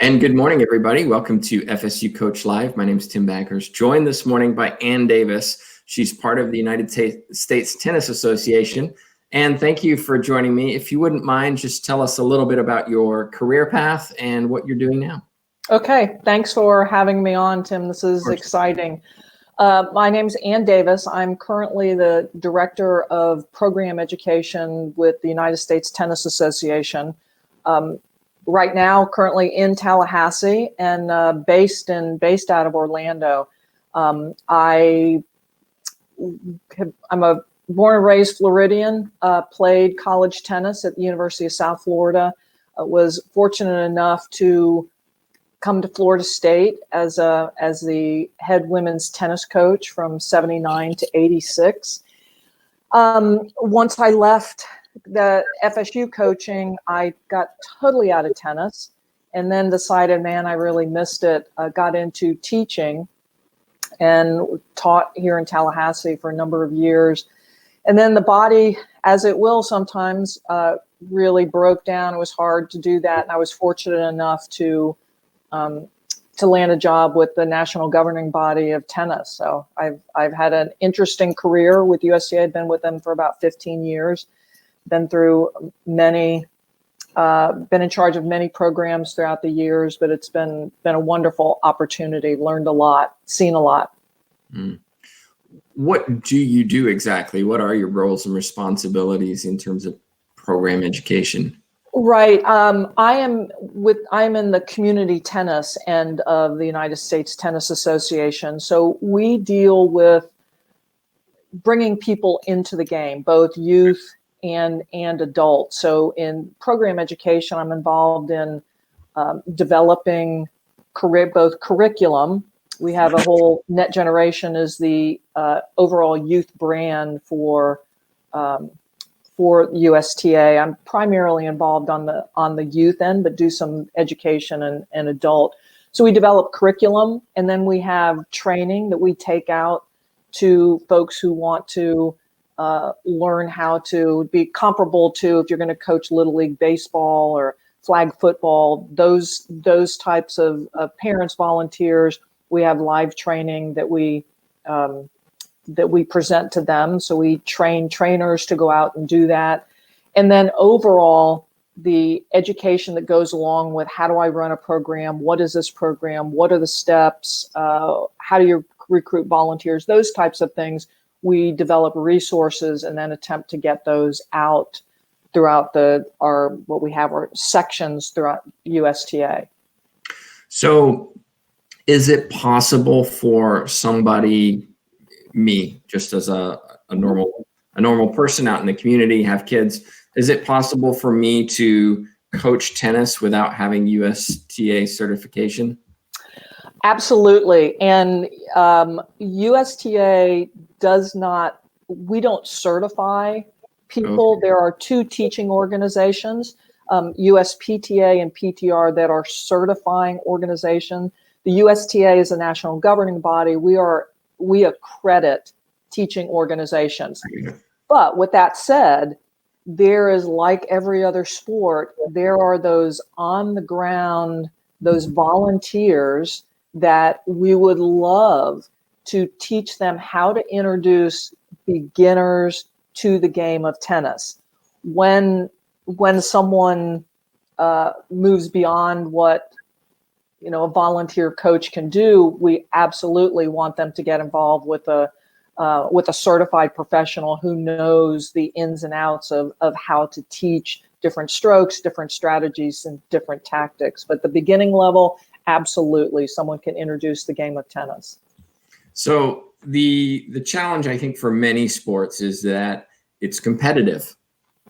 And good morning, everybody. Welcome to FSU Coach Live. My name is Tim Backers, joined this morning by Ann Davis. She's part of the United States Tennis Association. And thank you for joining me. If you wouldn't mind, just tell us a little bit about your career path and what you're doing now. Okay, thanks for having me on, Tim. This is exciting. My name's Ann Davis. I'm currently the Director of Program Education with the United States Tennis Association. Right now, currently in Tallahassee and based out of Orlando. I'm a born and raised Floridian, played college tennis at the University of South Florida, was fortunate enough to come to Florida State as the head women's tennis coach from 79 to 86. Once I left the FSU coaching, I got totally out of tennis and then decided, man, I really missed it. I got into teaching and taught here in Tallahassee for a number of years. And then the body, as it will sometimes, really broke down. It was hard to do that. And I was fortunate enough to land a job with the national governing body of tennis. So I've had an interesting career with USTA. I've been with them for about 15 years. Been through many, been in charge of many programs throughout the years, but it's been a wonderful opportunity. Learned a lot, seen a lot. What do you do exactly? What are your roles and responsibilities in terms of program education? Right. I'm in the community tennis end of the United States Tennis Association. So we deal with bringing people into the game, both youth and adults. So in program education, I'm involved in developing both curriculum. We have a whole Net Generation is the overall youth brand for USTA. I'm primarily involved on the youth end, but do some education and adult. So we develop curriculum, and then we have training that we take out to folks who want to learn how to be comparable to if you're going to coach Little League baseball or flag football, those types of parents, volunteers. We have live training that we present to them. So we train trainers to go out and do that. And then overall, the education that goes along with how do I run a program? What is this program? What are the steps? How do you recruit volunteers? Those types of things. We develop resources and then attempt to get those out throughout our sections throughout USTA. So is it possible for somebody, me, just as a normal person out in the community, have kids, is it possible for me to coach tennis without having USTA certification? Absolutely. And USTA we don't certify people. Okay. There are two teaching organizations, USPTA and PTR, that are certifying organizations. The USTA is a national governing body. We accredit teaching organizations. But with that said, there is, like every other sport, there are those on the ground, those volunteers that we would love to teach them how to introduce beginners to the game of tennis. When someone moves beyond what a volunteer coach can do, we absolutely want them to get involved with a certified professional who knows the ins and outs of how to teach different strokes, different strategies, and different tactics. But the beginning level, absolutely, someone can introduce the game of tennis. So the challenge, I think, for many sports is that it's competitive,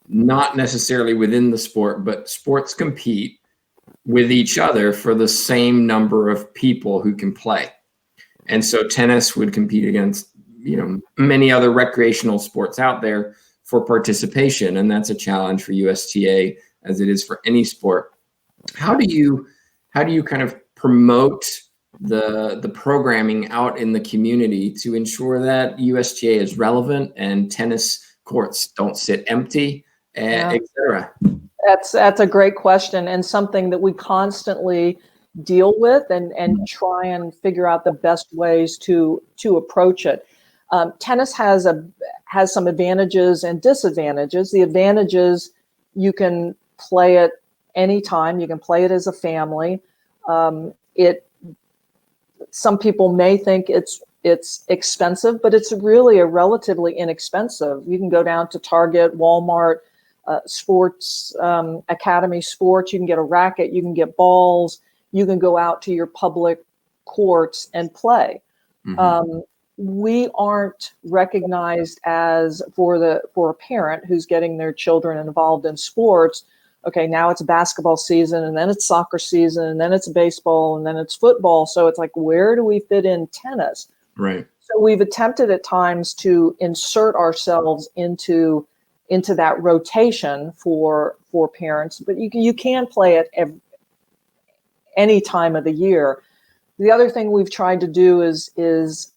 not necessarily within the sport, but sports compete with each other for the same number of people who can play. And so tennis would compete against, many other recreational sports out there for participation. And that's a challenge for USTA as it is for any sport. How do you kind of promote the programming out in the community to ensure that USTA is relevant and tennis courts don't sit empty, et cetera? That's a great question, and something that we constantly deal with and try and figure out the best ways to approach it. Tennis has some advantages and disadvantages. The advantages, you can play it anytime. You can play it as a family. Some people may think it's expensive, but it's really a relatively inexpensive. You can go down to Target, Walmart, sports academy sports. You can get a racket. You can get balls. You can go out to your public courts and play. Mm-hmm. We aren't recognized as for a parent who's getting their children involved in sports. Okay, now it's basketball season, and then it's soccer season, and then it's baseball, and then it's football. So it's like, where do we fit in tennis? Right. So we've attempted at times to insert ourselves into that rotation for parents, but you can play it any time of the year. The other thing we've tried to do is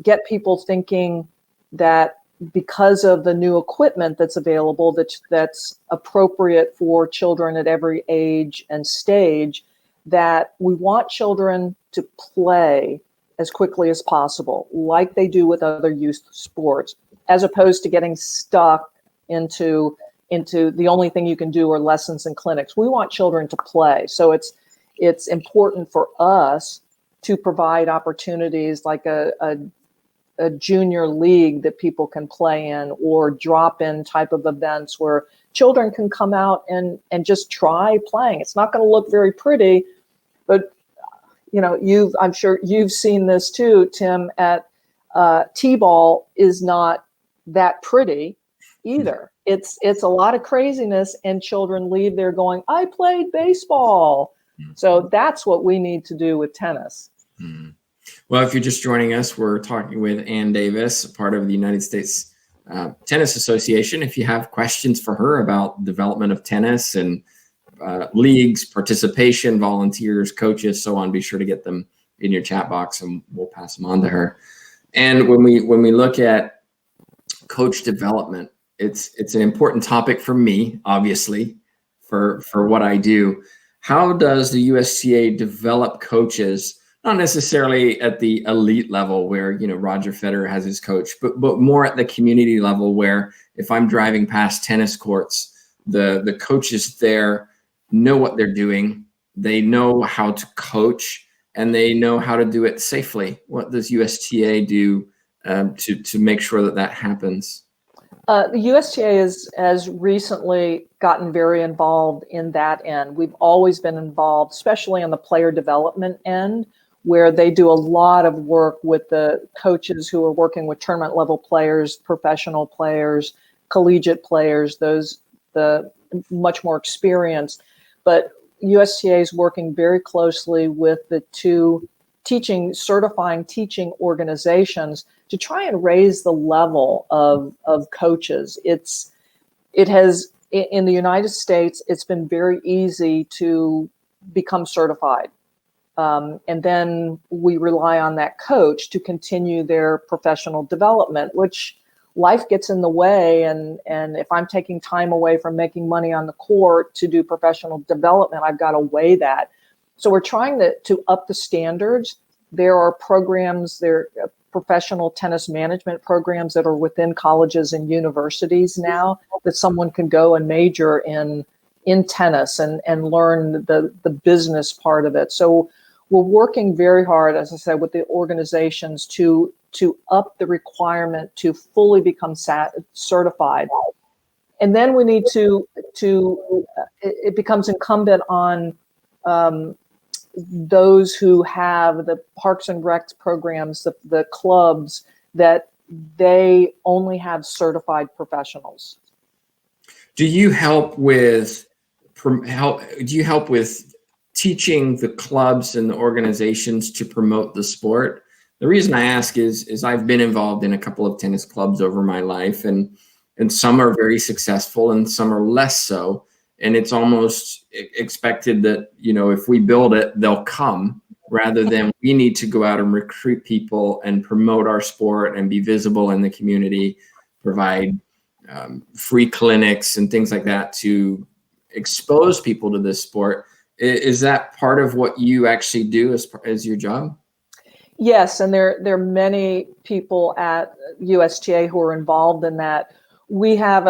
get people thinking that because of the new equipment that's available, that's appropriate for children at every age and stage, that we want children to play as quickly as possible, like they do with other youth sports, as opposed to getting stuck into the only thing you can do are lessons and clinics. We want children to play. So it's important for us to provide opportunities like a junior league that people can play in, or drop-in type of events where children can come out and just try playing. It's not going to look very pretty, but I'm sure you've seen this too, Tim, at T-ball is not that pretty either. It's a lot of craziness, and children leave there going, I played baseball. So that's what we need to do with tennis. Mm-hmm. Well, if you're just joining us, we're talking with Ann Davis, part of the United States Tennis Association. If you have questions for her about development of tennis and leagues, participation, volunteers, coaches, so on, be sure to get them in your chat box, and we'll pass them on to her. And when we look at coach development, it's an important topic for me, obviously, for what I do. How does the USTA develop coaches? Not necessarily at the elite level where, Roger Federer has his coach, but more at the community level, where if I'm driving past tennis courts, the coaches there know what they're doing. They know how to coach, and they know how to do it safely. What does USTA do to make sure that happens? The USTA has recently gotten very involved in that end. We've always been involved, especially on the player development end, where they do a lot of work with the coaches who are working with tournament level players, professional players, collegiate players, the much more experienced. But USTA is working very closely with the two certifying teaching organizations to try and raise the level of coaches. It has, in the United States, it's been very easy to become certified. And then we rely on that coach to continue their professional development, which life gets in the way. And if I'm taking time away from making money on the court to do professional development, I've got to weigh that. So we're trying to up the standards. There are programs, professional tennis management programs that are within colleges and universities now that someone can go and major in tennis and learn the business part of it. So we're working very hard, as I said, with the organizations to up the requirement to fully become certified. And then we need it becomes incumbent on those who have the Parks and Rec programs, the clubs, that they only have certified professionals. Do you help with teaching the clubs and the organizations to promote the sport? The reason I ask is I've been involved in a couple of tennis clubs over my life, and some are very successful and some are less so. And it's almost expected that, if we build it, they'll come, rather than we need to go out and recruit people and promote our sport and be visible in the community, provide free clinics and things like that to expose people to this sport. Is that part of what you actually do as your job? Yes, and there are many people at USTA who are involved in that. We have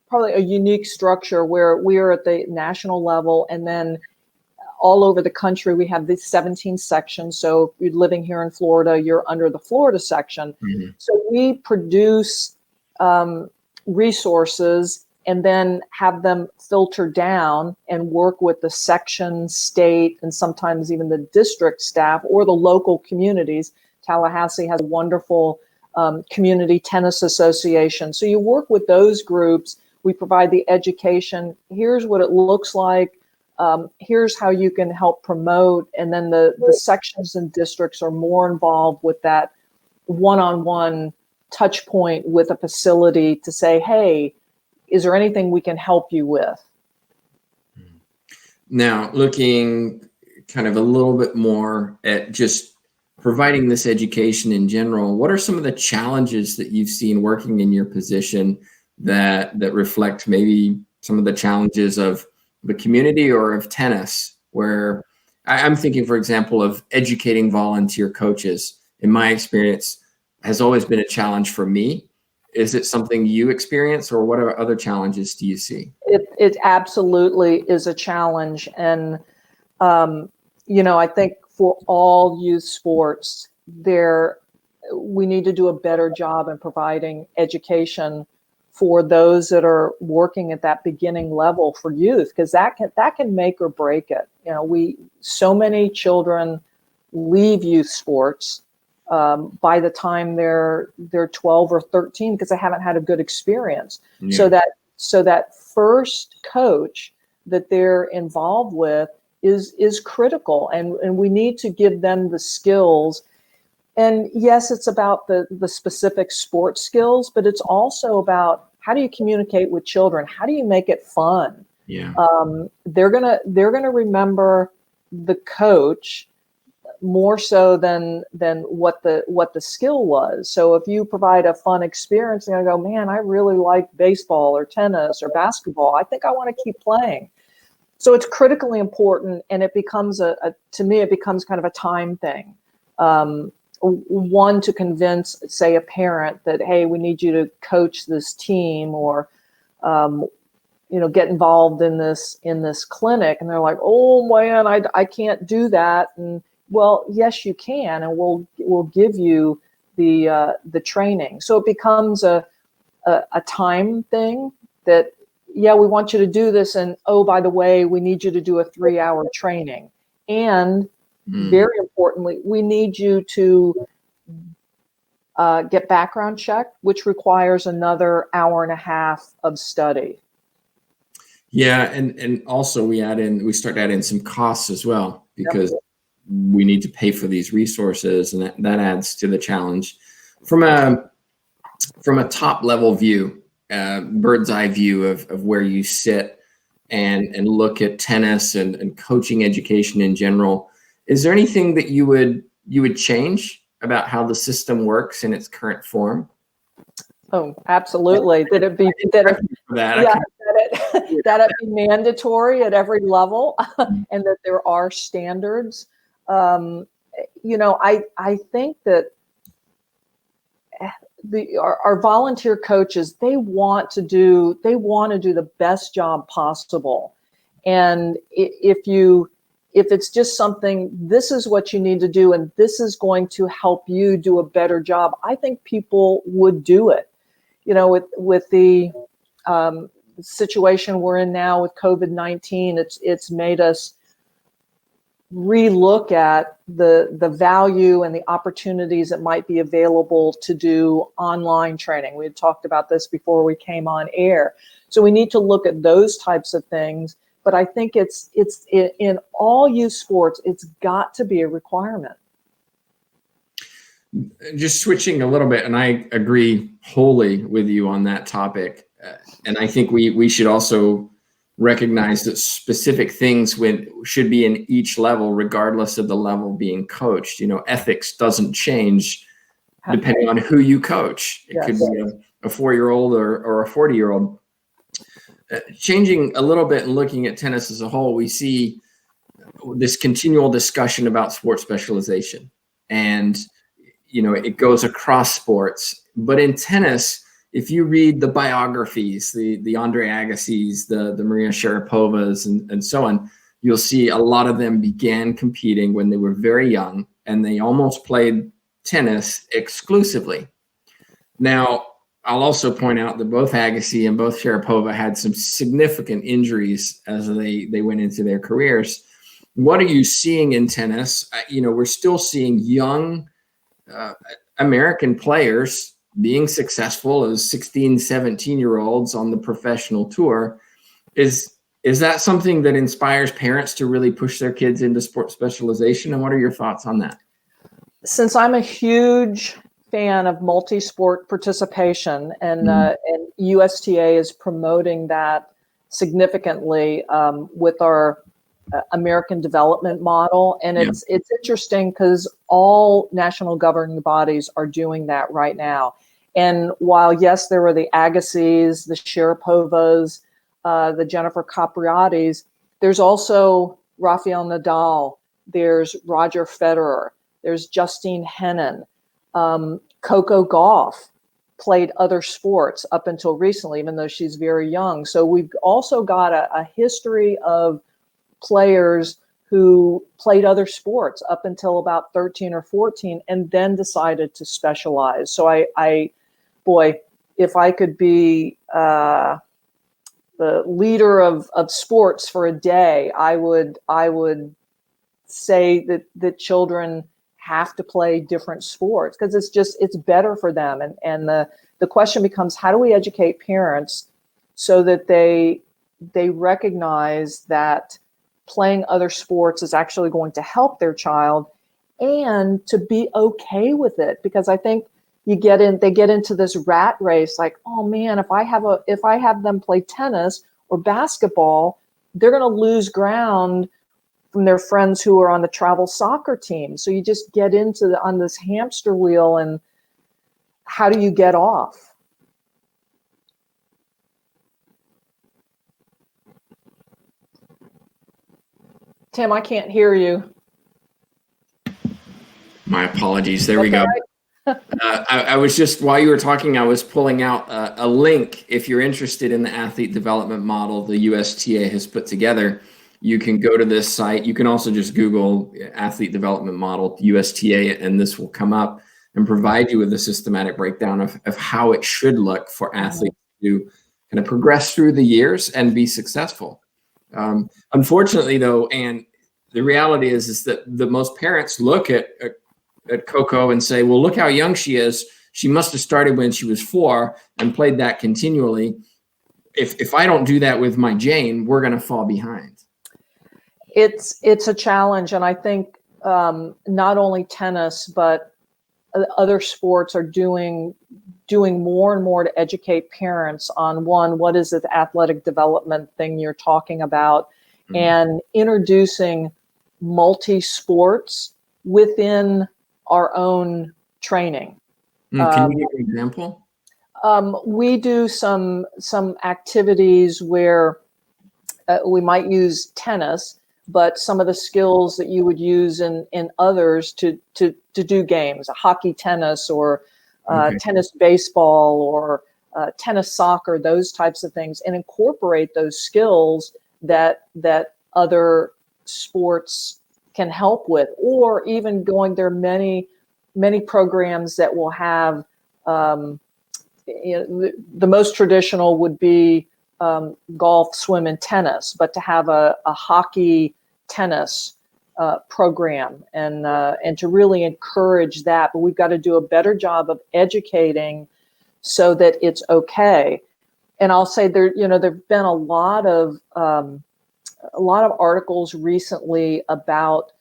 probably a unique structure where we are at the national level, and then all over the country we have these 17 sections. So if you're living here in Florida, you're under the Florida section. Mm-hmm. So we produce resources and then have them filter down and work with the section, state, and sometimes even the district staff or the local communities. Tallahassee has a wonderful community tennis association. So you work with those groups. We provide the education. Here's what it looks like. Here's how you can help promote. And then the sections and districts are more involved with that one-on-one touch point with a facility to say, hey, is there anything we can help you with? Now, looking kind of a little bit more at just providing this education in general, what are some of the challenges that you've seen working in your position that reflect maybe some of the challenges of the community or of tennis, where I'm thinking, for example, of educating volunteer coaches. In my experience, has always been a challenge for me. Is it something you experience, or what other challenges do you see? It absolutely is a challenge. And, I think for all youth sports, we need to do a better job in providing education for those that are working at that beginning level for youth, because that can make or break it. So many children leave youth sports by the time they're 12 or 13 because they haven't had a good experience. Yeah. So that first coach that they're involved with is critical, and we need to give them the skills. And yes, it's about the specific sports skills, but it's also about how do you communicate with children? How do you make it fun? Yeah. They're gonna remember the coach more so than what the skill was. So if you provide a fun experience, they're gonna go, man, I really like baseball or tennis or basketball. I think I want to keep playing. So it's critically important, and it becomes to me, it becomes kind of a time thing. One, to convince, say, a parent that, hey, we need you to coach this team, or get involved in this clinic, and they're like, oh man, I can't do that. And well, yes, you can, and we'll give you the training. So it becomes a time thing that, yeah, we want you to do this, and oh, by the way, we need you to do a 3-hour training, and very importantly, we need you to get background checked, which requires another 1.5 hours of study. Yeah, and also we start adding some costs as well, because we need to pay for these resources, and that adds to the challenge. From a top level view, bird's eye view of where you sit and look at tennis and coaching education in general, is there anything that you would change about how the system works in its current form? Oh, absolutely. That it be mandatory at every level, and that there are standards. I think that our volunteer coaches, they want to do the best job possible. And if it's just something, this is what you need to do, and this is going to help you do a better job, I think people would do it. With the situation we're in now with COVID-19, it's made us relook at the value and the opportunities that might be available to do online training. We had talked about this before we came on air. So we need to look at those types of things. But I think it's in all youth sports, it's got to be a requirement. Just switching a little bit, and I agree wholly with you on that topic. And I think we should also recognize that specific things should be in each level, regardless of the level being coached. Ethics doesn't change depending on who you coach. It could be a 4-year-old or a 40-year-old. changing a little bit and looking at tennis as a whole, we see this continual discussion about sports specialization, and it goes across sports. But in tennis, if you read the biographies, the Andre Agassi's, the Maria Sharapovas, and so on, you'll see a lot of them began competing when they were very young, and they almost played tennis exclusively. Now, I'll also point out that both Agassi and both Sharapova had some significant injuries as they went into their careers. What are you seeing in tennis? We're still seeing young American players being successful as 16, 17-year-olds on the professional tour. Is that something that inspires parents to really push their kids into sports specialization? And what are your thoughts on that? Since I'm a huge fan of multi-sport participation, and USTA is promoting that significantly with our American development model. And it's interesting because all national governing bodies are doing that right now. And while, yes, there were the Agassis, the Sharapovas, the Jennifer Capriati's, there's also Rafael Nadal, there's Roger Federer, there's Justine Henin, Coco Gauff played other sports up until recently, even though she's very young. So we've also got a history of players who played other sports up until about 13 or 14 and then decided to specialize. So boy, if I could be the leader of sports for a day, I would say that children have to play different sports because it's better for them. And the question becomes, how do we educate parents so that they recognize that playing other sports is actually going to help their child, and to be okay with it? Because I think they get into this rat race, like, oh man, if I have them play tennis or basketball, they're going to lose ground from their friends who are on the travel soccer team. So you just get on this hamster wheel, and how do you get off? Tim, I can't hear you. My apologies. There we go. I was just, while you were talking, I was pulling out a link. If you're interested in the athlete development model the USTA has put together, you can go to this site. You can also just Google athlete development model USTA, and this will come up and provide you with a systematic breakdown of how it should look for athletes to kind of progress through the years and be successful. Unfortunately, though, and the reality is that the most parents look at Coco and say, well, look how young she is. She must have started when she was 4 and played that continually. If I don't do that with my Jane, we're going to fall behind. It's a challenge. And I think not only tennis, but other sports are doing more and more to educate parents on, one, what is the athletic development thing you're talking about, and introducing multi-sports within our own training. Can you give an example? We do some activities where we might use tennis, but some of the skills that you would use in others to do games, hockey, tennis, or tennis, baseball, or tennis, soccer, those types of things, and incorporate those skills that other sports can help with. Or even there are many programs that will have, the most traditional would be golf, swim, and tennis, but to have a hockey tennis program and to really encourage that. But we've got to do a better job of educating so that it's okay. And I'll say there've been a lot of articles recently about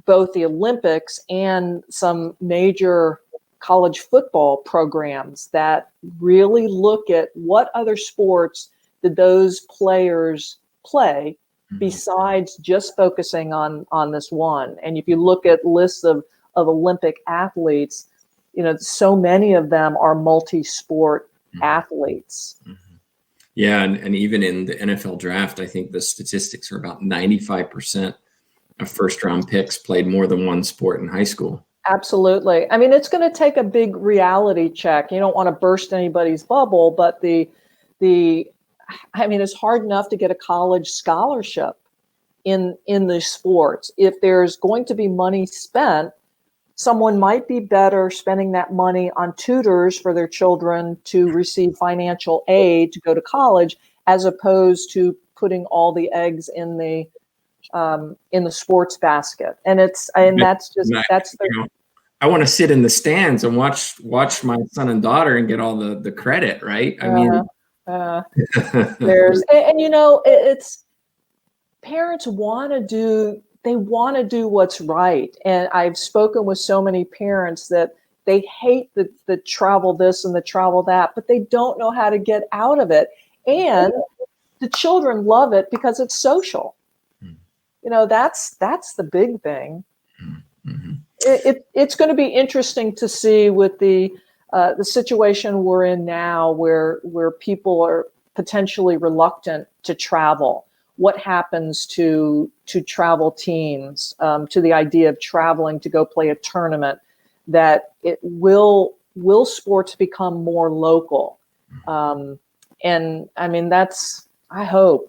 both the Olympics and some major college football programs that really look at what other sports did those players play besides just focusing on this one. And if you look at lists of Olympic athletes, so many of them are multi-sport athletes. Yeah, and even in the NFL draft, I think the statistics are about 95% of first round picks played more than one sport in high school. Absolutely. I mean, it's going to take a big reality check. You don't want to burst anybody's bubble, but the I mean, it's hard enough to get a college scholarship in the sports. If there's going to be money spent, someone might be better spending that money on tutors for their children to receive financial aid to go to college, as opposed to putting all the eggs in the sports basket. And that's just that's the I want to sit in the stands and watch my son and daughter and get all the credit, right? I mean, there's and it's parents they want to do what's right. And I've spoken with so many parents that they hate the travel this and the travel that, but they don't know how to get out of it. And the children love it because it's social. That's the big thing. Mm-hmm. It's going to be interesting to see with the situation we're in now, where people are potentially reluctant to travel. What happens to travel teams, to the idea of traveling to go play a tournament? That it will sports become more local? And I mean, I hope.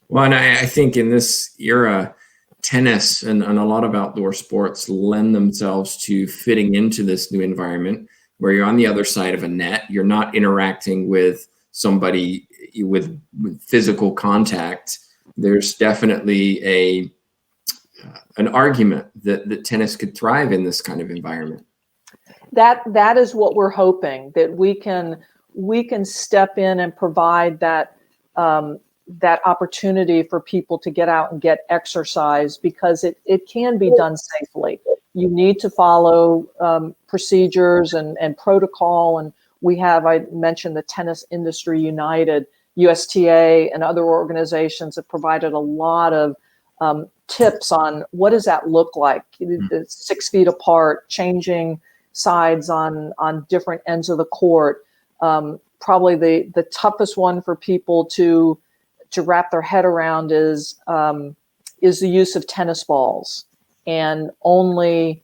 Well, and I think in this era, tennis and a lot of outdoor sports lend themselves to fitting into this new environment where you're on the other side of a net. You're not interacting with somebody with physical contact. There's definitely an argument that tennis could thrive in this kind of environment. That is what we're hoping, that we can step in and provide that opportunity for people to get out and get exercise, because it can be done safely. You need to follow procedures and protocol. And I mentioned the Tennis Industry United, USTA, and other organizations have provided a lot of tips on what does that look like. 6 feet apart, changing sides on different ends of the court. Probably the toughest one for people to wrap their head around is the use of tennis balls and only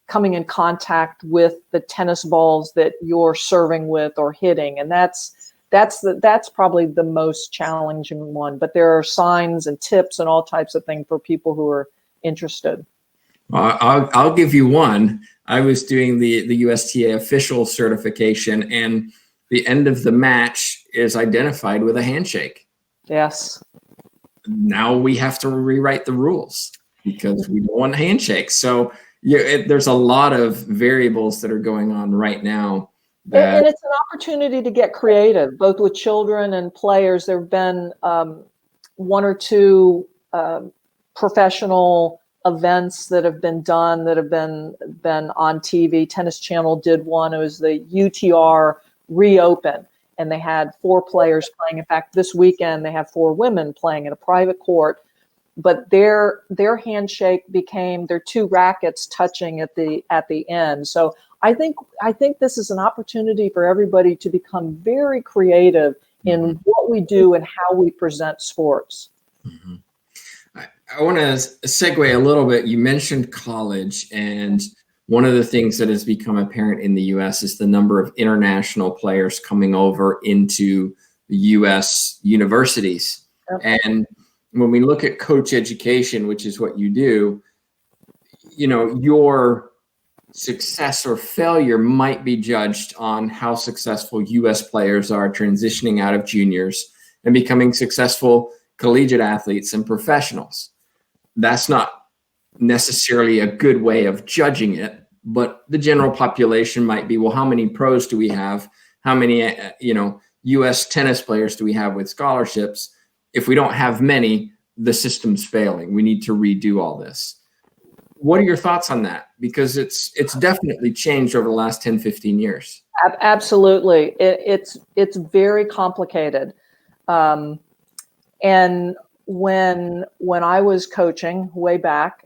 coming in contact with the tennis balls that you're serving with or hitting. And that's probably the most challenging one. But there are signs and tips and all types of things for people who are interested. I'll give you one. I was doing the USTA official certification, and the end of the match is identified with a handshake. Yes. Now we have to rewrite the rules because we don't want handshakes. So there's a lot of variables that are going on right now. And it's an opportunity to get creative, both with children and players. There have been one or two professional events that have been done, that have been on TV. Tennis Channel did one. It was the UTR Reopen, and they had 4 players playing. In fact, this weekend they have 4 women playing in a private court. But their handshake became their 2 rackets touching at the end. So I think this is an opportunity for everybody to become very creative in what we do and how we present sports. Mm-hmm. I want to segue a little bit. You mentioned college, and one of the things that has become apparent in the U.S. is the number of international players coming over into the U.S. universities. Okay. And when we look at coach education, which is what you do, your success or failure might be judged on how successful U.S. players are transitioning out of juniors and becoming successful collegiate athletes and professionals. That's not necessarily a good way of judging it, but the general population might be, well, how many pros do we have? How many, U.S. tennis players do we have with scholarships? If we don't have many, the system's failing. We need to redo all this. What are your thoughts on that? Because it's definitely changed over the last 10, 15 years. Absolutely. It's very complicated. And when I was coaching way back,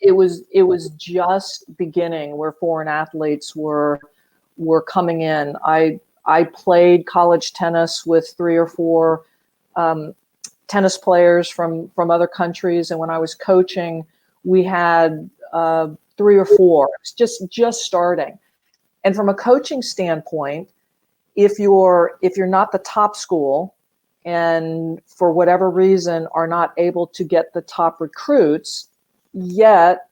it was just beginning where foreign athletes were coming in. I I played college tennis with 3 or 4 tennis players from other countries, and when I was coaching, we had 3 or 4. It's just starting. And from a coaching standpoint, if you're not the top school, and for whatever reason are not able to get the top recruits, yet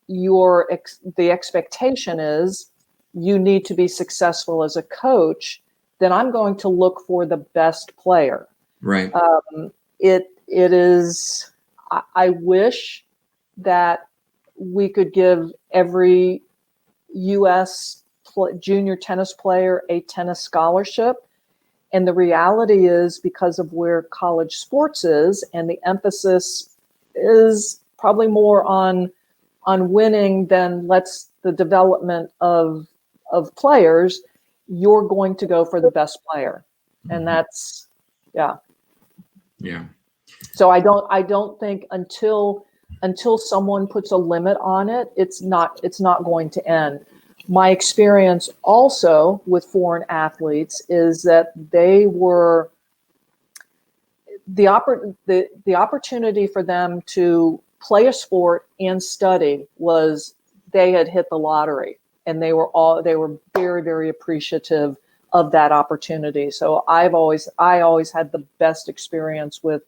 the expectation is you need to be successful as a coach, then I'm going to look for the best player. Right. It is, I wish that we could give every U.S. junior tennis player a tennis scholarship. And the reality is, because of where college sports is, and the emphasis is probably more on winning than the development of players, you're going to go for the best player. And that's, yeah. Yeah. So I don't think until someone puts a limit on it, it's not going to end. My experience also with foreign athletes is that they were the opportunity for them to play a sport and study was, they had hit the lottery, and they were very, very appreciative of that opportunity. So I always had the best experience with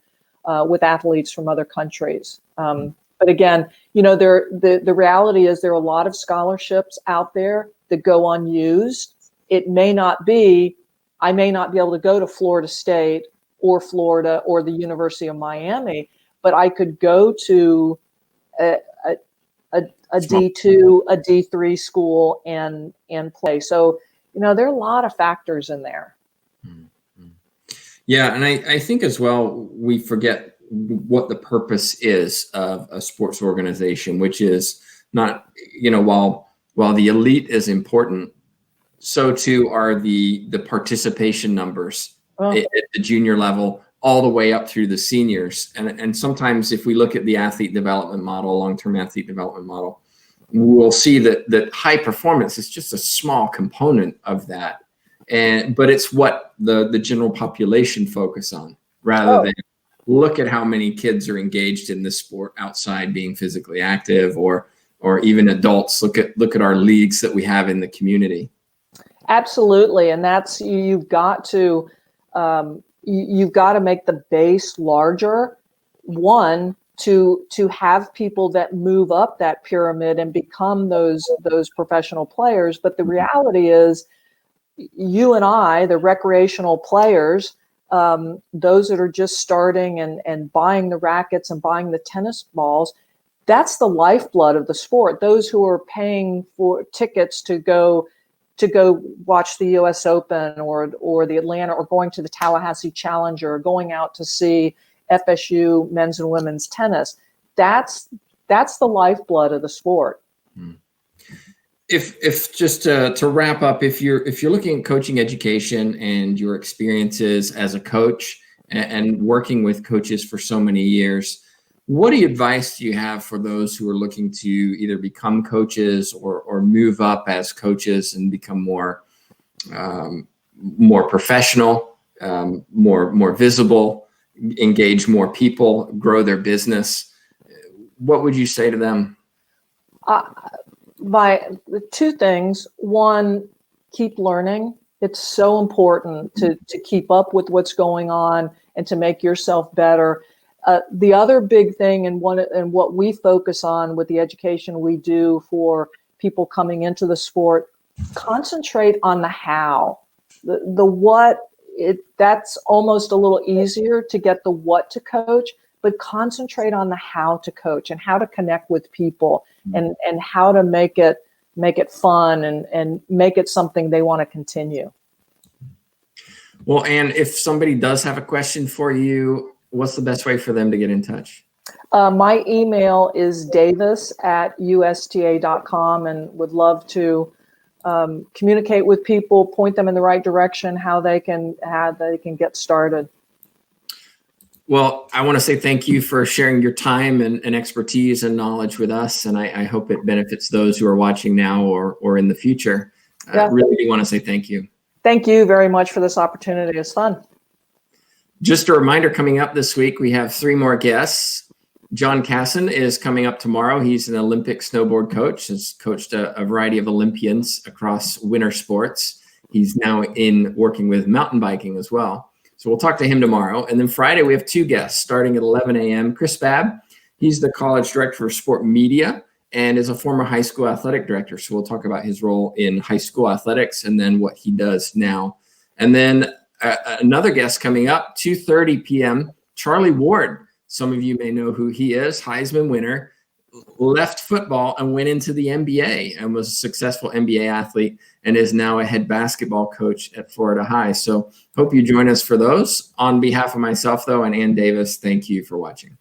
athletes from other countries. But again, the reality is there are a lot of scholarships out there that go unused. I may not be able to go to Florida State or Florida or the University of Miami, but I could go to a D2, a D3 school and play. So, there are a lot of factors in there. Yeah. And I think as well, we forget what the purpose is of a sports organization, which is not, while the elite is important, so too are the participation numbers at the junior level, all the way up through the seniors. And sometimes if we look at the athlete development model, long-term athlete development model, we'll see that high performance is just a small component of that. But it's what the general population focus on, rather than look at how many kids are engaged in this sport outside being physically active, or even adults. Look at our leagues that we have in the community. Absolutely. And that's, you've got to make the base larger, one, to have people that move up that pyramid and become those professional players. But the reality is, you and I, the recreational players, those that are just starting and buying the rackets and buying the tennis balls, that's the lifeblood of the sport. Those who are paying for tickets to go watch the U.S. Open or the Atlanta, or going to the Tallahassee Challenger, or going out to see FSU men's and women's tennis, that's the lifeblood of the sport. If just to wrap up, if you're looking at coaching education and your experiences as a coach and working with coaches for so many years, what advice do you have for those who are looking to either become coaches or move up as coaches and become more professional, more visible, engage more people, grow their business? What would you say to them? By 2 things. One, keep learning. It's so important to keep up with what's going on and to make yourself better. The other big thing, and what we focus on with the education we do for people coming into the sport, concentrate on the how. The what, that's almost a little easier to get the what to coach, but concentrate on the how to coach and how to connect with people and how to make it fun and make it something they want to continue. Well, and if somebody does have a question for you, what's the best way for them to get in touch? My email is davis@usta.com, and would love to communicate with people, point them in the right direction, how they can get started. Well, I want to say thank you for sharing your time and expertise and knowledge with us. And I hope it benefits those who are watching now or in the future. Yeah. Really do want to say thank you. Thank you very much for this opportunity. It's fun. Just a reminder, coming up this week, we have 3 more guests. John Casson is coming up tomorrow. He's an Olympic snowboard coach, has coached a variety of Olympians across winter sports. He's now working with mountain biking as well. So we'll talk to him tomorrow. And then Friday, we have 2 guests starting at 11 a.m. Chris Babb, he's the college director for sport media and is a former high school athletic director. So we'll talk about his role in high school athletics and then what he does now. And then another guest coming up, 2:30 p.m., Charlie Ward. Some of you may know who he is, Heisman winner, left football and went into the NBA and was a successful NBA athlete and is now a head basketball coach at Florida High. So hope you join us for those. On behalf of myself, though, and Ann Davis, thank you for watching.